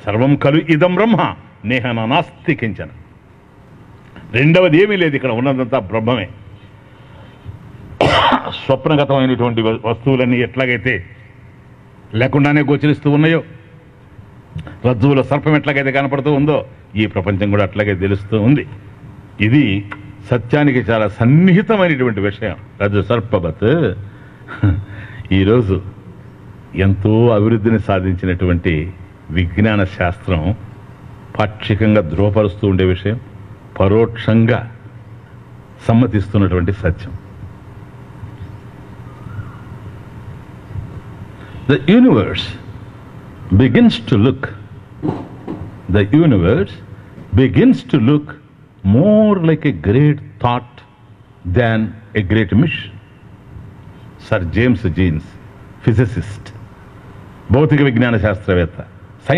సర్వం ఖలు ఇదం బ్రహ్మ నేహ నాస్తి కించన. రెండవది ఏమీ లేదు, ఇక్కడ ఉన్నదంతా బ్రహ్మమే. స్వప్నగతమైనటువంటి వస్తువులన్నీ ఎట్లాగైతే లేకుండానే గోచరిస్తూ ఉన్నాయో, రజ్జువులో సర్పం ఎట్లాగైతే కనపడుతూ ఉందో, ఈ ప్రపంచం కూడా అట్లాగే తెలుస్తూ ఉంది. ఇది సత్యానికి చాలా సన్నిహితమైనటువంటి విషయం. రజ్జు సర్పవత్ ఈరోజు ఎంతో అభివృద్ధిని సాధించినటువంటి విజ్ఞాన శాస్త్రం పాక్షికంగా ధృవపరుస్తూ ఉండే విషయం, పరోక్షంగా సమ్మతిస్తున్నటువంటి సత్యం. The universe begins to look more like a great thought than a great mission. Sir James Jeans, physicist, భౌతిక విజ్ఞాన శాస్త్రవేత్త,